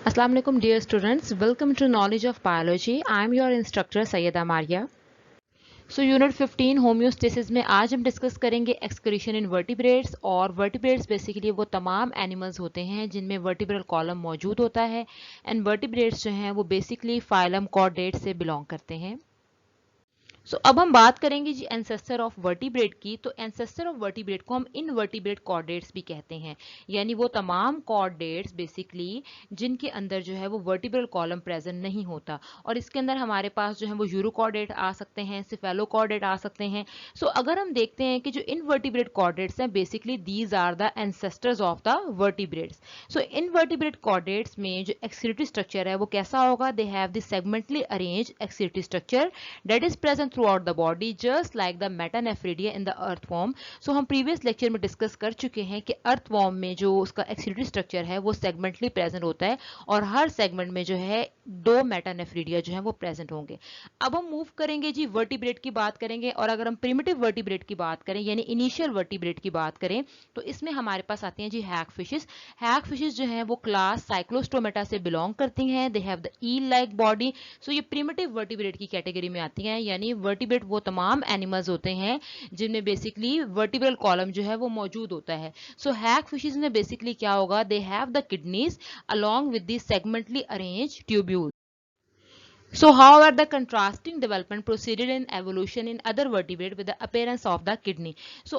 Assalamu alaikum dear students, welcome to Knowledge of Biology. I am your instructor Sayyeda Maria. So unit 15 homeostasis में आज हम discuss करेंगे excretion इन vertebrates. और vertebrates basically वो तमाम animals होते हैं जिनमें वर्टिब्रल कॉलम मौजूद होता है एंड वर्टिब्रेट्स जो हैं वो बेसिकली फाइलम कॉर्डेट से बिलोंग करते हैं। अब हम बात करेंगे जी एंसेस्टर ऑफ वर्टिब्रेट की। तो एंसेस्टर ऑफ वर्टिब्रेट को हम इनवर्टिब्रेट कॉर्डेट्स भी कहते हैं, यानी वो तमाम कॉर्डेट्स बेसिकली जिनके अंदर जो है वो वर्टिब्रल कॉलम प्रेजेंट नहीं होता। और इसके अंदर हमारे पास जो है वो यूरोकॉर्डेट आ सकते हैं, सिफेलोकॉर्डेट आ सकते हैं। अगर हम देखते हैं कि जो इनवर्टिब्रेट कॉर्डेट्स हैं basically these are the ancestors of the vertebrates. Invertebrate chordates में जो एक्सक्रीटरी स्ट्रक्चर है वो कैसा होगा? They have the segmentally arranged excretory structure that is present throughout the body just like the metanephridia in the earthworm. हम previous lecture में discuss कर चुके हैं कि अर्थवॉर्म में जो उसका एक्सक्रीटरी स्ट्रक्चर है वो सेगमेंटली प्रेजेंट होता है और हर सेगमेंट में जो है 2 मेटानेफ्रीडिया जो है वो प्रेजेंट होंगे। अब हम मूव करेंगे जी वर्टिब्रेट की बात करेंगे। और अगर हम प्रिमिटिव वर्टिब्रेट की बात करें यानी इनिशियल वर्टिब्रेट की बात करें तो इसमें हमारे पास आती हैं जी हैग फिशेस। हैग फिशेस जो है वो क्लास साइक्लोस्टोमेटा से बिलोंग करती हैं। They have the eel like body. ये प्रिमिटिव वर्टिब्रेट की कैटेगरी में आती हैं, यानी वर्टिब्रेट वो तमाम एनिमल्स होते हैं जिनमें बेसिकली वर्टिब्रल कॉलम जो है वो मौजूद होता है। हैग फिशेस में बेसिकली क्या होगा? They have the kidneys along with the segmentally arranged tubules. However, the contrasting development proceeded in evolution in other vertebrate with the appearance of the kidney.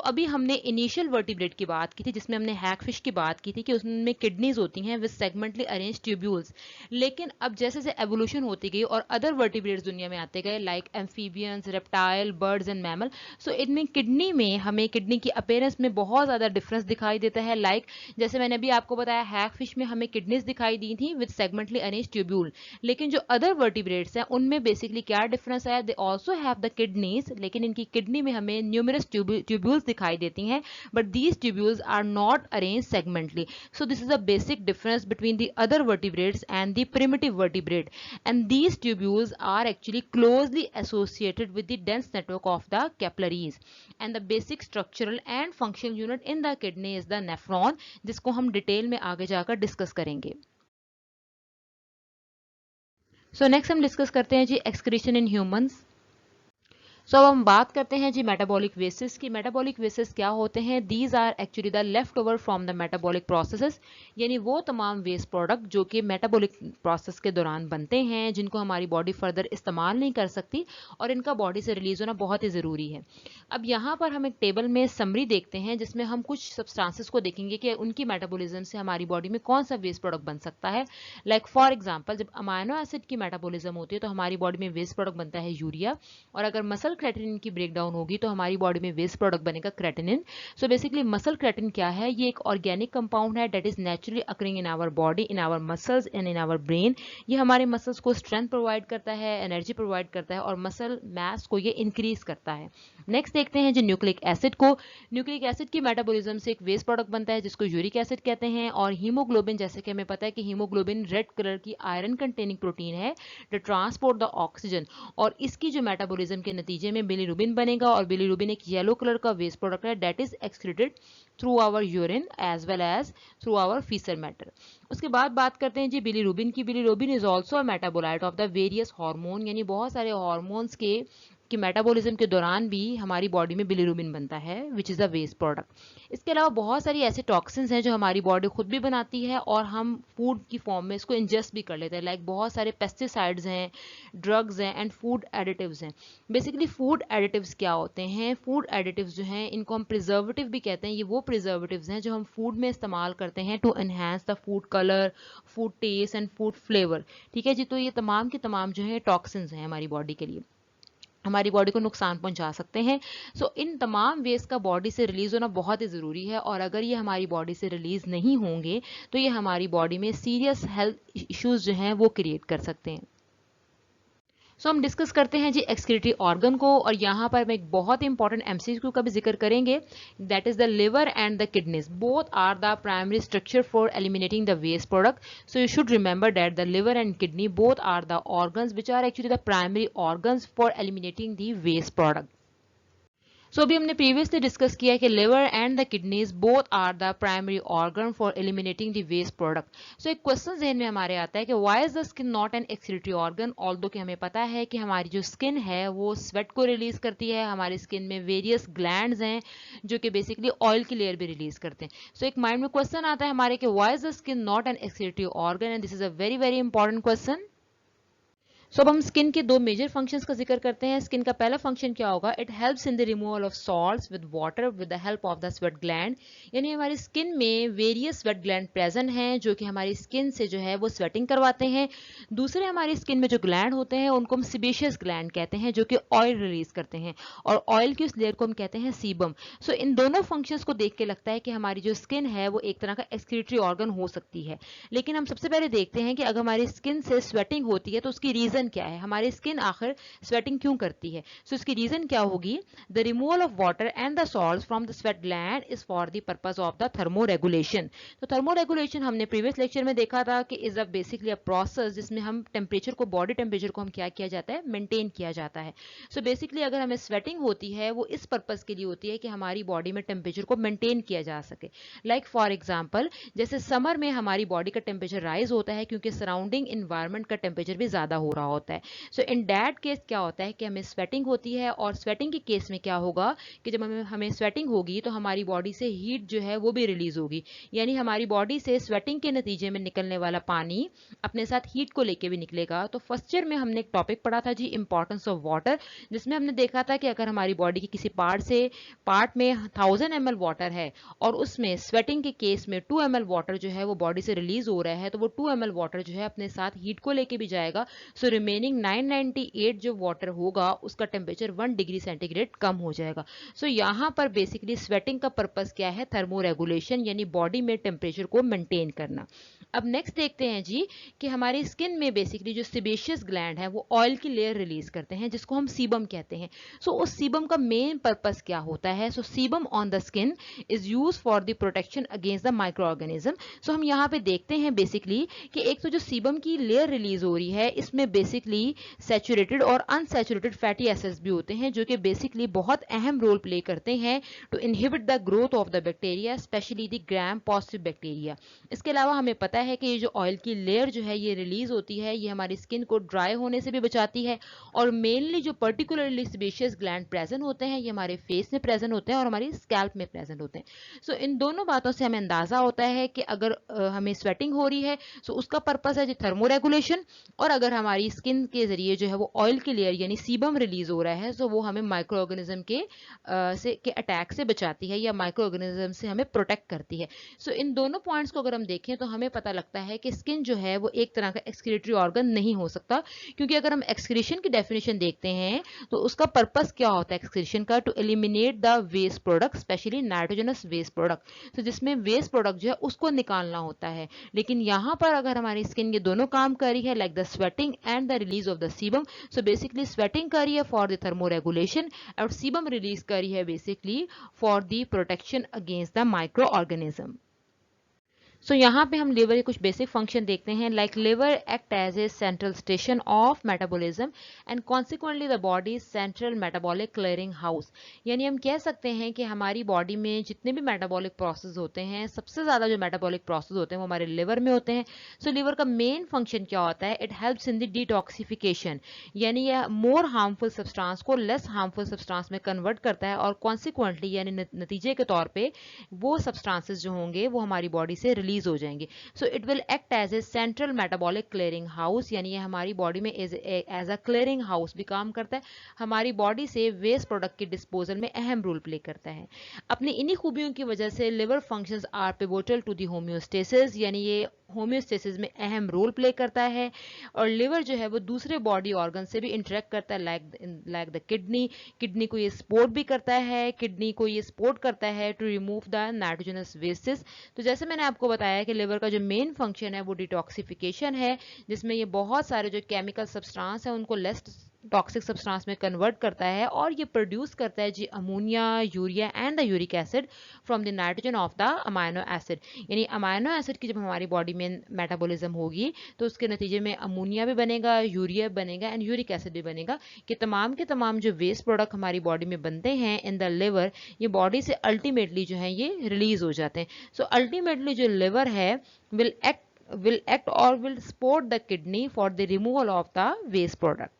अभी हमने इनिशियल वर्टिब्रेट की बात की थी जिसमें हमने हैगफिश की बात की थी कि उसमें किडनीज होती हैं विद सेगमेंटली अरेंज ट्यूब्यूल्स। लेकिन अब जैसे जैसे एवोल्यूशन होती गई और अदर वर्टिब्रेट्स दुनिया में आते गए like amphibians, reptile, birds and mammal, इनमें किडनी में हमें किडनी की अपेयरेंस में बहुत ज़्यादा डिफरेंस दिखाई देता है। जैसे मैंने अभी आपको बताया हैगफिश में हमें किडनीज दिखाई दी थी विद सेगमेंटली अरेंज ट्यूब्यूल। लेकिन जो अदर वर्टिब्रेट्स हैं उनमें बेसिकली क्या डिफरेंस है? They also have the kidneys, लेकिन इनकी किडनी में हमें न्यूमरस ट्यूब्यूल्स दिखाई देती हैं, but these tubules are not arrange segmentally. This is a basic difference between the other vertebrates and the primitive vertebrate, and these tubules are actually closely associated with the dense network of the capillaries. And the basic structural and functional unit in the kidney is the nephron, जिसको हम detail में आगे जाकर discuss करेंगे। Next हम discuss करते हैं जी excretion in humans. अब हम बात करते हैं जी मेटाबॉलिक वेसेस की। मेटाबॉलिक वेसेस क्या होते हैं? These are actually the left over from the metabolic processes, यानी वो तमाम वेस्ट प्रोडक्ट जो कि मेटाबॉलिक प्रोसेस के दौरान बनते हैं जिनको हमारी बॉडी फर्दर इस्तेमाल नहीं कर सकती और इनका बॉडी से रिलीज होना बहुत ही ज़रूरी है। अब यहाँ पर हम एक टेबल में समरी देखते हैं जिसमें हम कुछ सब्सटेंसेस को देखेंगे कि उनकी मेटाबॉलिज्म से हमारी बॉडी में कौन सा वेस्ट प्रोडक्ट बन सकता है। फॉर एग्जाम्पल जब अमाइनो एसिड की मेटाबॉलिज्म होती है तो हमारी बॉडी में वेस्ट प्रोडक्ट बनता है यूरिया, और अगर मसल क्रेटिनिन की ब्रेकडाउन होगी तो हमारी बॉडी में वेस्ट प्रोडक्ट बनेगा क्रेटिनिन। बेसिकली मसल क्रेटिन क्या है? ये एक ऑर्गेनिक कंपाउंड है that is naturally occurring in our body, in our muscles and in our brain. ये हमारे मसल्स को स्ट्रेंथ प्रोवाइड करता है, एनर्जी प्रोवाइड करता है और मसल मास को ये इंक्रीज करता है। नेक्स्ट देखते हैं जो न्यूक्लिक एसिड को। न्यूक्लिक एसिड की मेटाबॉलिज्म से एक वेस्ट प्रोडक्ट बनता है जिसको यूरिक एसिड कहते हैं। और हीमोग्लोबिन, जैसे कि हमें पता है कि हीमोग्लोबिन रेड कलर की आयरन कंटेनिंग प्रोटीन है टू ट्रांसपोर्ट द ऑक्सीजन, और इसकी जो मेटाबॉलिज्म के नतीजे में बिलीरुबिन बनेगा, और बिलीरुबिन एक येलो कलर का वेस्ट प्रोडक्ट है that is excreted through our urine as well as through our faecal matter. उसके बाद बात करते हैं जी बिलीरुबिन की। Bilirubin is also a metabolite of the various hormone, यानी बहुत सारे हार्मोन्स के मेटाबॉलिज्म के दौरान भी हमारी बॉडी में बिलीरुबिन बनता है which is a waste product. इसके अलावा बहुत सारी ऐसे टॉक्सिन्स हैं जो हमारी बॉडी खुद भी बनाती है और हम फूड की फॉर्म में इसको इंजेस्ट भी कर लेते हैं। बहुत सारे पेस्टिसाइड्स हैं, ड्रग्स हैं एंड फूड एडिटिव्स हैं। बेसिकली फूड एडिटिव्स क्या होते हैं? फूड एडिटिव्स जो हैं इनको हम प्रिजर्वेटिव भी कहते हैं। ये वो प्रिजर्वेटिव्स हैं जो हम फूड में इस्तेमाल करते हैं to enhance the food colour, food taste and food flavour. ठीक है जी, तो ये तमाम के तमाम जो है टॉक्सिन्स हैं हमारी बॉडी के लिए, हमारी बॉडी को नुकसान पहुंचा सकते हैं। इन तमाम वेस्ट का बॉडी से रिलीज होना बहुत ही ज़रूरी है, और अगर ये हमारी बॉडी से रिलीज नहीं होंगे तो ये हमारी बॉडी में सीरियस हेल्थ इश्यूज जो हैं वो क्रिएट कर सकते हैं। हम डिस्कस करते हैं जी एक्सक्रीटरी ऑर्गन को, और यहाँ पर हम एक बहुत इंपॉर्टेंट एमसीक्यू का भी जिक्र करेंगे that is the liver and the kidneys both are the primary structure for eliminating the waste product. You should remember that the liver and kidney both are the organs which are actually the primary organs for eliminating the waste product. So अभी हमने previously discuss किया है कि liver and the kidneys both are the primary organ for eliminating the waste product. So एक question जहन में हमारे आता है कि why is the skin not an excretory organ, although कि हमें पता है कि हमारी जो स्किन है वो स्वेट को रिलीज करती है, हमारी स्किन में वेरियस ग्लैंड्स हैं जो कि बेसिकली ऑयल की लेयर भी रिलीज करते हैं। सो एक माइंड में क्वेश्चन आता है हमारे कि why is the skin not an excretory organ, and this is a very very important question. So अब हम स्किन के दो मेजर फंक्शंस का जिक्र करते हैं। स्किन का पहला फंक्शन क्या होगा, it helps in the removal of salts with water with the help of the sweat gland, यानी हमारी स्किन में वेरियस स्वेट ग्लैंड प्रेजेंट हैं जो कि हमारी स्किन से जो है वो स्वेटिंग करवाते हैं। दूसरे हमारी स्किन में जो ग्लैंड होते हैं उनको हम सिबेशियस ग्लैंड कहते हैं जो कि ऑयल रिलीज करते हैं, और ऑयल की उस लेयर को हम कहते हैं सीबम। सो इन दोनों फंक्शंस को देख के लगता है कि हमारी जो स्किन है वो एक तरह का एक्सक्रीटरी ऑर्गन हो सकती है। लेकिन हम सबसे पहले देखते हैं कि अगर हमारी स्किन से स्वेटिंग होती है तो उसकी रीजन क्या है, हमारी स्किन आखिर स्वेटिंग क्यों करती है। सो इसकी रीजन क्या होगी, the removal of water and the salts from the sweat gland is for the purpose of the thermoregulation. तो थर्मोरेगुलेशन हमने प्रीवियस लेक्चर में देखा था कि is a basically a process जिसमें हम टेम्परेचर को, बॉडी टेम्परेचर को हम क्या किया जाता है, मेंटेन किया जाता है। सो बेसिकली अगर हमें स्वेटिंग होती है वो इस पर्पस के लिए होती है कि हमारी बॉडी में टेम्परेचर को मेंटेन किया जा सके। लाइक फॉर एग्जाम्पल, जैसे समर में हमारी बॉडी का टेम्परेचर राइज होता है क्योंकि सराउंडिंग इन्वायरमेंट का टेम्परेचर भी ज्यादा हो रहा होता है। सो इन दैट केस क्या होता है कि हमें स्वेटिंग होती है, और स्वेटिंग के केस में क्या होगा कि जब हमें स्वेटिंग होगी तो हमारी बॉडी से हीट जो है वो भी रिलीज होगी, यानी हमारी बॉडी से स्वेटिंग के नतीजे में निकलने वाला पानी अपने साथ हीट को लेके भी निकलेगा। तो फर्स्ट ईयर में हमने एक टॉपिक पढ़ा था जी, इंपॉर्टेंस ऑफ वाटर, जिसमें हमने देखा था कि अगर हमारी बॉडी के किसी पार्ट में 1000 ml वाटर है और उसमें स्वेटिंग के केस में 2 ml वाटर जो है वो बॉडी से रिलीज हो रहा है, तो वो 2 ml वाटर जो है अपने साथ हीट को लेके भी जाएगा। सो रिमेनिंग 998 जो वाटर होगा उसका टेम्परेचर 1 डिग्री सेंटीग्रेड कम हो जाएगा। सो यहाँ पर बेसिकली स्वेटिंग का पर्पस क्या है, थर्मोरेगुलेशन, यानी बॉडी में टेम्परेचर को मेंटेन करना। अब नेक्स्ट देखते हैं जी कि हमारी स्किन में बेसिकली जो सिबेशियस ग्लैंड है वो ऑयल की लेयर रिलीज करते हैं जिसको हम सीबम कहते हैं। सो उस सीबम का मेन पर्पस क्या होता है, so sebum on the skin is use for the protection against the micro organism. So हम यहाँ पे देखते हैं बेसिकली कि एक तो जो सीबम की लेयर रिलीज हो रही है इसमें बेसिकली सैचुरेटेड और अनसैचुरेटेड फैटी एसिड्स भी होते हैं जो कि बेसिकली बहुत अहम रोल प्ले करते हैं to inhibit the growth of the bacteria, specially the gram positive bacteria. इसके अलावा हमें पता है कि ये जो ऑयल की लेयर जो है ये रिलीज होती है, ये हमारी स्किन को ड्राई होने से भी बचाती है, और मेनली जो पर्टिकुलरली सेबेशियस ग्लैंड प्रेजेंट होते हैं ये हमारे फेस में प्रेजेंट होते हैं और हमारी स्कैल्प में प्रेजेंट होते हैं। सो इन दोनों बातों से हमें अंदाजा होता है कि अगर हमें स्वेटिंग हो रही है सो उसका पर्पस है थर्मोरेगुलेशन, और अगर हमारी स्किन के जरिए जो है वो ऑयल की लेयर यानी सीबम रिलीज हो रहा है सो वो हमें माइक्रो ऑर्गेनिज्म के अटैक से बचाती है या माइक्रो ऑर्गेनिज्म से हमें प्रोटेक्ट करती है। सो इन दोनों पॉइंट्स को अगर हम देखें तो हमें पता लगता है कि स्किन जो है वो एक तरह का एक्सक्रीटरी ऑर्गन नहीं हो सकता, क्योंकि अगर हम एक्सक्रीशन की डेफिनेशन देखते हैं तो उसका पर्पस क्या होता है एक्सक्रीशन का, to eliminate the waste product, specially nitrogenous waste product. तो जिसमें वेस्ट प्रोडक्ट जो है उसको निकालना होता है। लेकिन यहाँ पर अगर हमारी स्किन ये दोनों काम कर रही है, like the sweating and the release of the sebum, so basically sweating कर रही है फॉर द थर्मोरेगुलेशन और सीबम रिलीज कर रही है basically for the protection against the micro organism. So यहाँ पे हम लिवर के कुछ बेसिक फंक्शन देखते हैं, like liver act as a central station of metabolism and consequently the body central metabolic clearing house. यानी हम कह सकते हैं कि हमारी बॉडी में जितने भी मेटाबॉलिक प्रोसेस होते हैं, सबसे ज़्यादा जो मेटाबॉलिक प्रोसेस होते हैं वो हमारे लिवर में होते हैं। सो लिवर का मेन फंक्शन क्या होता है, it helps in the detoxification, यानी यह मोर हार्मफुल सब्सटेंस को लेस हार्मफुल सब्सटेंस में कन्वर्ट करता है, और कॉन्सिक्वेंटली यानी नतीजे के तौर पर वो सब्सटेंसेस जो होंगे वो हमारी बॉडी से रिलीज हो जाएंगे। So it will act as a central metabolic clearing house, यानी ये हमारी बॉडी में एज अ क्लियरिंग हाउस भी काम करता है, हमारी बॉडी से वेस्ट प्रोडक्ट के डिस्पोजल में अहम रोल प्ले करता है। अपनी इन्हीं खूबियों की वजह से liver functions are pivotal to the homeostasis, यानी ये होम्योस्टेसिस में अहम रोल प्ले करता है, और लिवर जो है वो दूसरे बॉडी ऑर्गन से भी इंटरेक्ट करता है, लाइक द किडनी को ये सपोर्ट भी करता है, किडनी को ये सपोर्ट करता है to remove the nitrogenous wastage. तो जैसे मैंने आपको बताया कि लिवर का जो मेन फंक्शन है वो डिटॉक्सिफिकेशन है, जिसमें ये बहुत सारे जो केमिकल सब्सटेंस है उनको टॉक्सिक सब्सटेंस में कन्वर्ट करता है और ये प्रोड्यूस करता है जी ammonia, urea and the uric acid from the nitrogen of the amino acid. यानी अमाइनो एसिड की जब हमारी बॉडी में मेटाबॉलिज्म होगी तो उसके नतीजे में अमोनिया भी बनेगा, यूरिया बनेगा एंड यूरिक एसिड भी बनेगा, कि तमाम के तमाम जो वेस्ट प्रोडक्ट हमारी बॉडी में बनते हैं इन द लिवर, ये बॉडी से अल्टीमेटली जो है ये रिलीज हो जाते हैं। सो अल्टीमेटली जो लिवर है will act or will support the kidney for the removal of the waste product.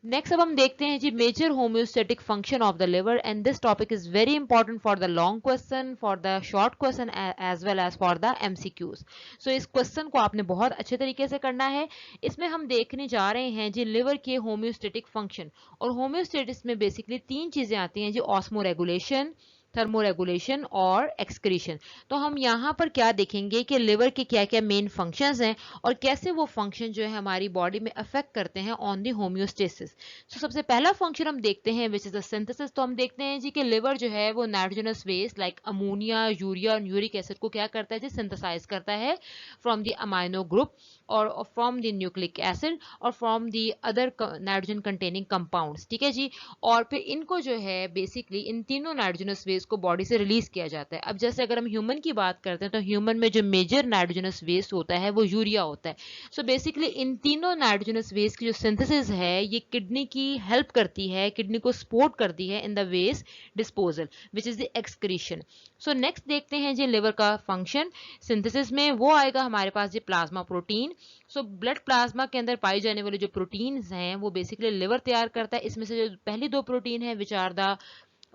Next अब हम देखते हैं जी major homeostatic function of the liver, and this topic is very important for the long question, for the short question as well as for the MCQs. So इस question को आपने बहुत अच्छे तरीके से करना है। इसमें हम देखने जा रहे हैं जी लिवर के होम्योस्टेटिक फंक्शन, और होम्योस्टेटिस में बेसिकली तीन चीजें आती हैं जी, ऑस्मो रेगुलेशन, थर्मोरेगुलेशन और एक्सक्रीशन। तो हम यहाँ पर क्या देखेंगे कि लिवर के क्या क्या मेन फंक्शंस हैं और कैसे वो फंक्शन जो है हमारी बॉडी में अफेक्ट करते हैं ऑन दी होम्योस्टेसिस। तो सबसे पहला फंक्शन हम देखते हैं विच इज द सिंथेसिस। तो हम देखते हैं जी कि लिवर जो है वो nitrogenous waste like ammonia, urea और यूरिक एसिड को क्या करता है जी, सिंथेसाइज करता है फ्रॉम द अमाइनो ग्रुप और फ्रॉम द न्यूक्लिक एसिड और from the other nitrogen containing compounds. ठीक है जी। और फिर इनको जो है बेसिकली इन तीनों नाइट्रोजनस वेस्ट को बॉडी से रिलीज किया जाता है। अब जैसे अगर हम ह्यूमन की बात करते हैं तो ह्यूमन में जो मेजर नाइट्रोजनस वेस्ट होता है वो यूरिया होता है। सो बेसिकली इन तीनों नाइट्रोजनस वेस्ट की जो सिंथेसिस है ये किडनी की हेल्प करती है, किडनी को सपोर्ट करती है in the waste disposal which is the excretion. So next देखते हैं जी लिवर का फंक्शन सिंथेसिस में, वो आएगा हमारे पास जी plasma protein. So blood plasma के अंदर पाई जाने वाले जो प्रोटीन्स हैं वो बेसिकली लिवर तैयार करता है। इसमें से जो पहली दो प्रोटीन है which are the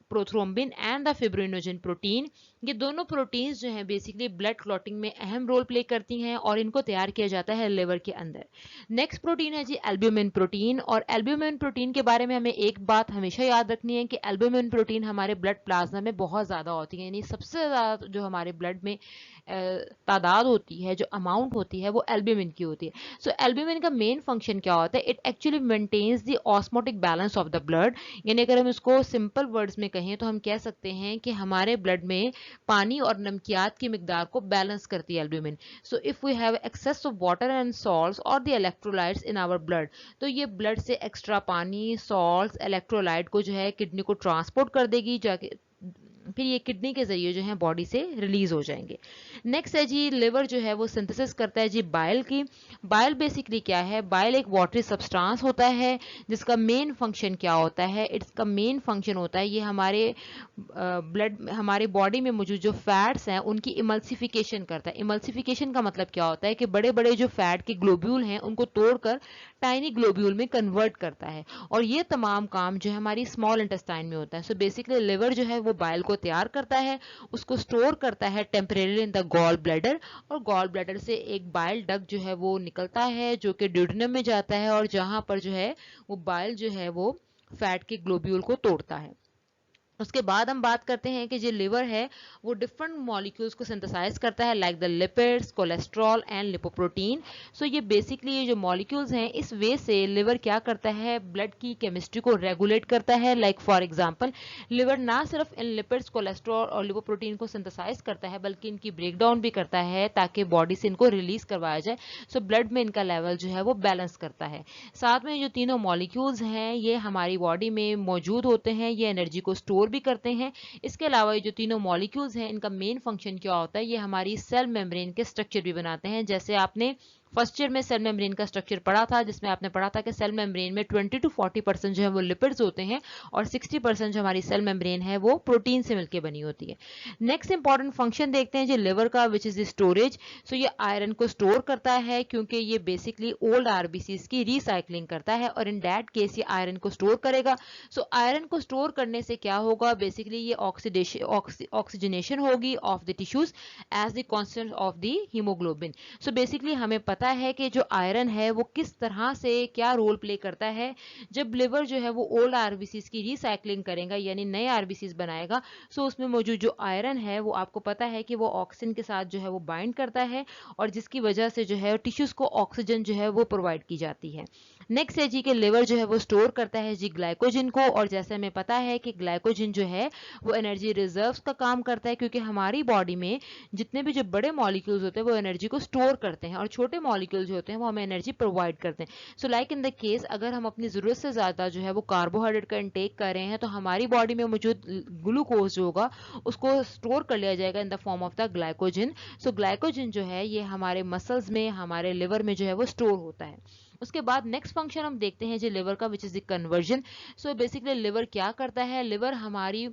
prothrombin and the fibrinogen protein, ये दोनों प्रोटीन्स जो हैं बेसिकली ब्लड क्लॉटिंग में अहम रोल प्ले करती हैं और इनको तैयार किया जाता है लिवर के अंदर। नेक्स्ट प्रोटीन है जी एल्ब्यूमिन प्रोटीन, और एल्ब्यूमिन प्रोटीन के बारे में हमें एक बात हमेशा याद रखनी है कि एल्ब्यूमिन प्रोटीन हमारे ब्लड प्लाज्मा में बहुत ज़्यादा होती है, यानी सबसे ज़्यादा जो हमारे ब्लड में तादाद होती है, जो अमाउंट होती है वो एल्ब्यूमिन की होती है। सो एल्ब्यूमिन का मेन फंक्शन क्या होता है, it actually maintains the osmotic balance of the blood. यानी अगर हम इसको सिंपल वर्ड्स में कहें तो हम कह सकते हैं कि हमारे ब्लड में पानी और नमकियात की मिकदार को बैलेंस करती है albumin. So if we have excess of water and salts और the electrolytes in our blood, तो ये ब्लड से एक्स्ट्रा पानी, सॉल्ट्स, इलेक्ट्रोलाइट को जो है किडनी को ट्रांसपोर्ट कर देगी, जाके फिर ये किडनी के जरिए जो है बॉडी से रिलीज हो जाएंगे। नेक्स्ट है जी लिवर जो है वो सिंथेसिस करता है जी बाइल की। बाइल बेसिकली क्या है, बाइल एक वाटरी सब्सटेंस होता है जिसका मेन फंक्शन क्या होता है, इसका मेन फंक्शन होता है ये हमारे ब्लड, हमारे बॉडी में मौजूद जो फैट्स हैं उनकी इमल्सिफिकेशन करता है। इमल्सिफिकेशन का मतलब क्या होता है कि बड़े बड़े जो फैट के ग्लोब्यूल हैं उनको तोड़कर टाइनी ग्लोब्यूल में कन्वर्ट करता है, और ये तमाम काम जो है हमारी स्मॉल इंटेस्टाइन में होता है। सो बेसिकली लिवर जो है वो बाइल को तैयार करता है, उसको स्टोर करता है temporary in the gall bladder, और गॉल ब्लैडर से एक बाइल डक्ट जो है वो निकलता है जो कि ड्यूडेनम में जाता है, और जहां पर जो है वो बाइल जो है वो फैट के ग्लोब्यूल को तोड़ता है। उसके बाद हम बात करते हैं कि जो लिवर है वो डिफरेंट मॉलिक्यूल्स को सिंथेसाइज करता है like the lipids, cholesterol and lipoprotein. So ये बेसिकली ये जो मॉलिक्यूल्स हैं इस वे से लिवर क्या करता है, ब्लड की केमिस्ट्री को रेगुलेट करता है। लाइक फॉर एग्जांपल लिवर ना सिर्फ इन लिपिड्स, कोलेस्ट्रॉल और लिपोप्रोटीन को सिंथेसाइज करता है बल्कि इनकी ब्रेकडाउन भी करता है ताकि बॉडी से इनको रिलीज करवाया जाए। सो ब्लड में इनका लेवल जो है वो बैलेंस करता है। साथ में जो तीनों मॉलिक्यूल्स हैं ये हमारी बॉडी में मौजूद होते हैं, ये एनर्जी को स्टोर भी करते हैं। इसके अलावा ये जो तीनों मॉलिक्यूल्स हैं इनका मेन फंक्शन क्या होता है, ये हमारी सेल मेम्ब्रेन के स्ट्रक्चर भी बनाते हैं। जैसे आपने फर्स्ट ईयर में सेल मेम्ब्रेन का स्ट्रक्चर पढ़ा था जिसमें आपने पढ़ा था कि सेल मेम्ब्रेन में 20 to 40% जो है वो लिपिड्स होते हैं और 60% जो हमारी सेल मेम्ब्रेन है वो प्रोटीन से मिलकर बनी होती है। नेक्स्ट इंपॉर्टेंट फंक्शन देखते हैं जो लिवर का, विच इज द स्टोरेज। सो ये आयरन को स्टोर करता है क्योंकि ये बेसिकली ओल्ड आरबीसीज की रिसाइकलिंग करता है, और इन दैट केस ये आयरन को स्टोर करेगा। सो आयरन को स्टोर करने से क्या होगा, बेसिकली ये ऑक्सीजनेशन होगी of the tissues as the constant of the haemoglobin. So basically हमें पता है कि जो आयरन है वो किस तरह से क्या रोल प्ले करता है। जब लिवर जो है वो ओल्ड आरबीसीज की रिसाइकलिंग करेगा यानी नए आरबीसीज बनाएगा, सो उसमें मौजूद जो आयरन है वो आपको पता है कि वो ऑक्सीजन के साथ जो है वो बाइंड करता है, और जिसकी वजह से जो है टिश्यूज को ऑक्सीजन जो है वो प्रोवाइड की जाती है। नेक्स्ट है जी के लिवर जो है वो स्टोर करता है जी ग्लाइकोजन को, और जैसे हमें पता है कि ग्लाइकोजन जो है वो एनर्जी रिजर्व्स का काम करता है क्योंकि हमारी बॉडी में जितने भी जो बड़े मॉलिक्यूल्स होते हैं वो एनर्जी को स्टोर करते हैं और छोटे मॉलिक्यूल जो होते हैं वो हमें एनर्जी प्रोवाइड करते हैं. So like in the case अगर हम अपनी ज़रूरत से ज़्यादा जो है वो कार्बोहाइड्रेट का इंटेक कर रहे हैं तो हमारी बॉडी में मौजूद ग्लूकोज जो होगा उसको स्टोर कर लिया जाएगा in the form of the glycogen. So glycogen जो है ये हमारे मसल्स में, हमारे लिवर में जो है वो स्टोर होता है. उसके बाद नेक्स्ट फंक्शन हम देखते हैं जो लिवर का, विच is the conversion. So basically liver क्या करता है, लिवर हमारी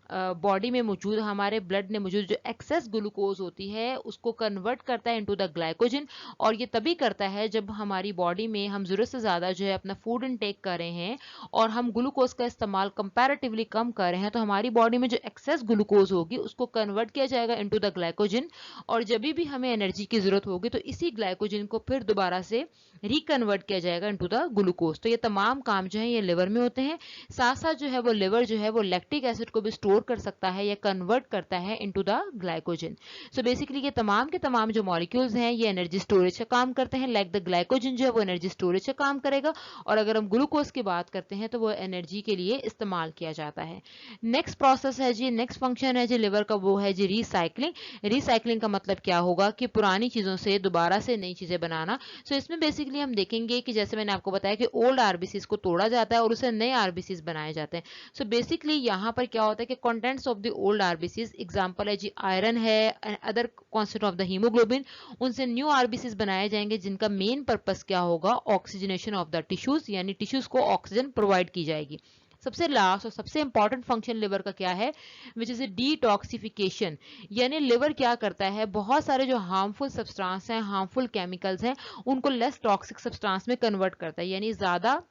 बॉडी में मौजूद, हमारे ब्लड में मौजूद जो एक्सेस ग्लूकोज होती है उसको कन्वर्ट करता है इनटू द ग्लाइकोजन. और ये तभी करता है जब हमारी बॉडी में हम जरूरत से ज़्यादा जो है अपना फूड इनटेक कर रहे हैं और हम ग्लूकोज का इस्तेमाल कंपैरेटिवली कम कर रहे हैं, तो हमारी बॉडी में जो एक्सेस ग्लूकोज होगी उसको कन्वर्ट किया जाएगा इनटू द ग्लाइकोजन. और जब भी हमें एनर्जी की जरूरत होगी तो इसी ग्लाइकोजन को फिर दोबारा से रिकन्वर्ट किया जाएगा इनटू द ग्लूकोज. तो ये तमाम काम जो है ये लिवर में होते हैं. साथ साथ जो है वो लिवर जो है वो लैक्टिक एसिड को भी स्टोर कर सकता है या कन्वर्ट करता है into the glycogen. So basically ये तमाम के तमाम जो मॉलिक्यूल्स हैं ये एनर्जी स्टोरेज का काम करते हैं. लाइक द ग्लाइकोजन जो है वो एनर्जी स्टोरेज का काम करेगा. और अगर हम ग्लूकोज की बात करते हैं तो वो एनर्जी के लिए इस्तेमाल किया जाता है. नेक्स्ट प्रोसेस है जी, नेक्स्ट फंक्शन है जी लिवर का, वो है जी रिसाइकलिंग. रिसाइकलिंग का मतलब क्या होगा कि पुरानी चीजों से दोबारा से नई चीजें बनाना. सो इसमें बेसिकली हम देखेंगे कि जैसे मैंने आपको बताया कि ओल्ड आरबीसीज को तोड़ा जाता है और उसे नए आरबीसीज बनाए जाते हैं. सो बेसिकली यहाँ पर क्या होता है कि contents of the old RBCs, example है जी आयरन है and other constant of the haemoglobin, उनसे न्यू आरबीसीज बनाए जाएंगे जिनका मेन पर्पस क्या होगा, ऑक्सीजनेशन ऑफ द टिश्यूज, यानी टिश्यूज को ऑक्सीजन प्रोवाइड की जाएगी. सबसे लास्ट और सबसे इंपॉर्टेंट फंक्शन लिवर का क्या है, विच इज ए डिटॉक्सिफिकेशन. यानी लिवर क्या करता है, बहुत सारे जो हार्मफुल सब्सटेंस हैं, हार्मफुल केमिकल्स हैं, उनको लेस टॉक्सिक सब्सटेंस में कन्वर्ट करता है. यानी ज्यादा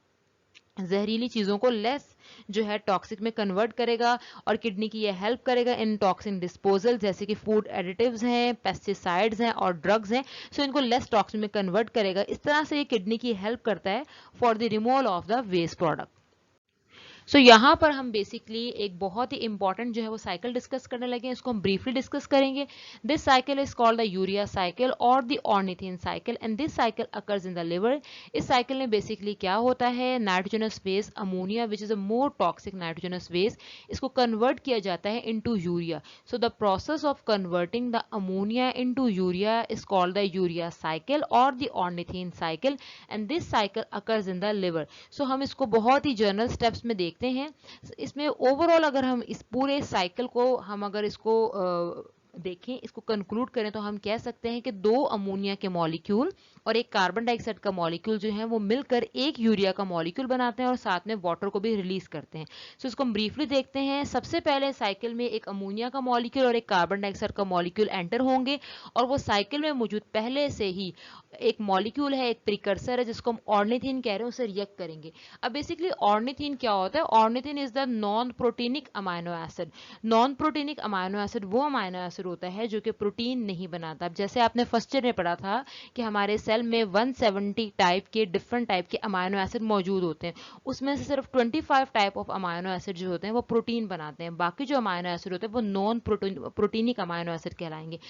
जहरीली चीजों को लेस जो है टॉक्सिक में कन्वर्ट करेगा. और किडनी की ये हेल्प करेगा इन टॉक्सिन डिस्पोजल, जैसे कि फूड एडिटिव्स हैं, पेस्टिसाइड्स हैं और ड्रग्स हैं. सो इनको लेस टॉक्सिन में कन्वर्ट करेगा. इस तरह से ये किडनी की हेल्प करता है for the removal of the waste product. So यहाँ पर हम बेसिकली एक बहुत ही इंपॉर्टेंट जो है वो साइकिल डिस्कस करने लगे हैं, इसको हम ब्रीफली डिस्कस करेंगे. This cycle is called the urea cycle और the ornithine cycle and this cycle occurs in the liver. इस साइकिल में बेसिकली क्या होता है, nitrogenous waste ammonia which is a more toxic nitrogenous waste, इसको convert किया जाता है into urea. So the process of converting the ammonia into urea is called the urea cycle और the ornithine cycle and this cycle occurs in the liver. So हम इसको बहुत ही general steps में देखते हैं. इसमें ओवरऑल अगर हम इस पूरे साइकिल को हम अगर इसको देखें, इसको कंक्लूड करें तो हम कह सकते हैं कि दो अमोनिया के मॉलिक्यूल और एक कार्बन डाइऑक्साइड का मॉलिक्यूल जो है वो मिलकर एक यूरिया का मॉलिक्यूल बनाते हैं और साथ में वाटर को भी रिलीज करते हैं. सो इसको हम ब्रीफली देखते हैं. सबसे पहले साइकिल में एक अमोनिया का मॉलिक्यूल और एक कार्बन डाइऑक्साइड का मॉलिक्यूल एंटर होंगे और वो साइकिल में मौजूद पहले से ही एक मॉलिक्यूल है, एक प्रिकर्सर है जिसको हम ऑर्निथिन कह रहे हैं, उसे रिएक्ट करेंगे. अब बेसिकली ऑर्निथिन क्या होता है, ornithine is the non proteinic amino acid. Non proteinic amino acid वो अमाइनो एसिड होता है जो कि प्रोटीन नहीं बनाता. अब जैसे आपने फर्स्ट ईयर में पढ़ा था कि हमारे सेल में 170 टाइप के डिफरेंट टाइप के अमाइनो एसिड मौजूद होते हैं, उसमें से सिर्फ 25 टाइप ऑफ अमाइनो एसिड जो होते हैं वो प्रोटीन बनाते हैं. बाकी जो अमाइनो एसिड होते हैं वो नॉन प्रोटीनिक अमाइनो एसिड कहलाएंगे.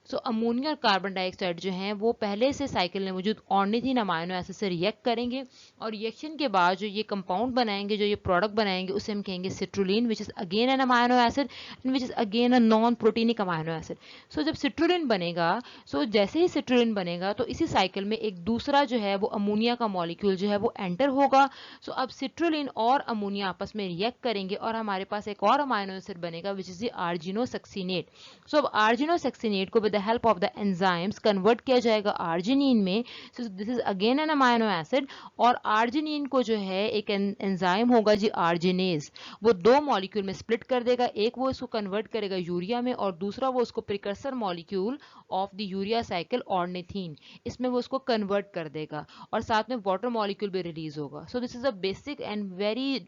सो अमोनिया और कार्बन डाइऑक्साइड जो हैं वो पहले से साइकिल में मौजूद ऑर्निथिन अमाइनो एसिड से रिएक्ट करेंगे और रिएक्शन के बाद जो ये कंपाउंड बनाएंगे, जो ये प्रोडक्ट बनाएंगे, उसे हम कहेंगे citrulline which is again an amino acid and which is again a non proteinic amino acid. So जब सिट्रुलिन बनेगा, सो जैसे ही सिट्रुलिन बनेगा तो इसी साइकिल में एक दूसरा जो है वो अमोनिया का मॉलिक्यूल जो है वो एंटर होगा. सो अब सिट्रुलिन और अमोनिया आपस में रिएक्ट करेंगे और हमारे पास एक और अमाइनो एसिड बनेगा विच इज द आर्जिनोसक्सिनेट. सो अब आर्जिनोसक्सिनेट को with the help of the enzymes convert किया जाएगा आर्जिनिन में. So this is again an amino acid और आर्जिनिन को जो है एक एंजाइम होगा जी आर्जिनेज, वो दो मॉलिक्यूल में स्प्लिट कर देगा. एक वो इसको कन्वर्ट करेगा यूरिया में और दूसरा वो उसको precursor molecule of the urea cycle ornithine, इसमें वो उसको कन्वर्ट कर देगा और साथ में वाटर मॉलिक्यूल भी रिलीज होगा. So this is a basic and very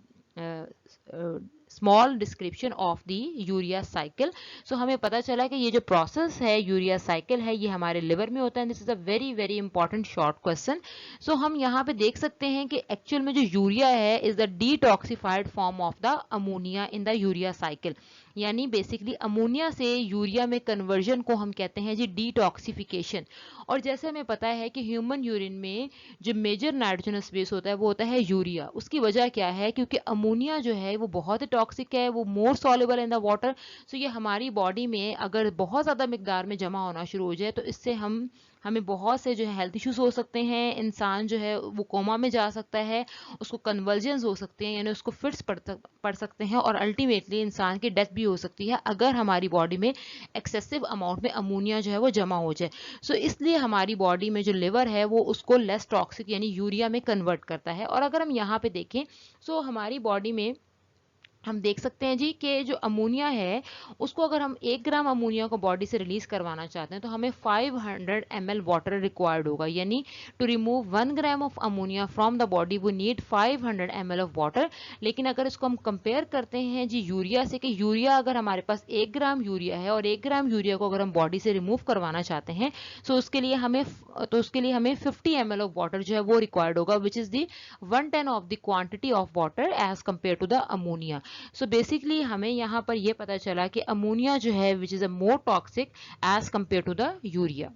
small description of the urea cycle. So हमें पता चला कि ये जो प्रोसेस है यूरिया साइकिल है ये हमारे लिवर में होता है. This is a very very important short question. So हम यहाँ पे देख सकते हैं कि एक्चुअल में जो यूरिया है is the detoxified form of the ammonia in the urea cycle. यानी बेसिकली अमोनिया से यूरिया में कन्वर्जन को हम कहते हैं जी डिटॉक्सिफिकेशन। और जैसे हमें पता है कि ह्यूमन यूरिन में जो मेजर नाइट्रोजनस बेस होता है वो होता है यूरिया। उसकी वजह क्या है? क्योंकि अमोनिया जो है वो बहुत ही टॉक्सिक है, वो मोर सॉल्युबल इन द वाटर। सो ये हमारी बॉडी में अगर बहुत ज़्यादा मिकदार में जमा होना शुरू हो जाए तो इससे हमें बहुत से जो है हेल्थ इश्यूज हो सकते हैं। इंसान जो है वो कोमा में जा सकता है, उसको कन्वर्जन्स हो सकते हैं, यानी उसको फिट्स पड़ सकते हैं, और अल्टीमेटली इंसान की डेथ भी हो सकती है अगर हमारी बॉडी में एक्सेसिव अमाउंट में अमोनिया जो है वो जमा हो जाए। सो इसलिए हमारी बॉडी में जो लिवर है वो उसको लेस टॉक्सिक यानी यूरिया में कन्वर्ट करता है। और अगर हम यहाँ पे देखें सो हमारी बॉडी में हम देख सकते हैं जी कि जो अमोनिया है उसको अगर हम 1 ग्राम अमोनिया को बॉडी से रिलीज करवाना चाहते हैं तो हमें 500 ml वाटर रिक्वायर्ड होगा। यानी to remove 1 gram of ammonia from the body we need 500 ml of water. लेकिन अगर इसको हम कंपेयर करते हैं जी यूरिया से, कि यूरिया अगर हमारे पास 1 ग्राम यूरिया है और 1 ग्राम यूरिया को अगर हम बॉडी से रिमूव करवाना चाहते हैं तो उसके लिए हमें 50 ml ऑफ वाटर जो है वो रिक्वायर्ड होगा, which is the 1/10 of the quantity of water as compare to the ammonia. So basically हमें यहाँ पर यह पता चला कि अमोनिया जो है which is a more toxic as compare to the urea.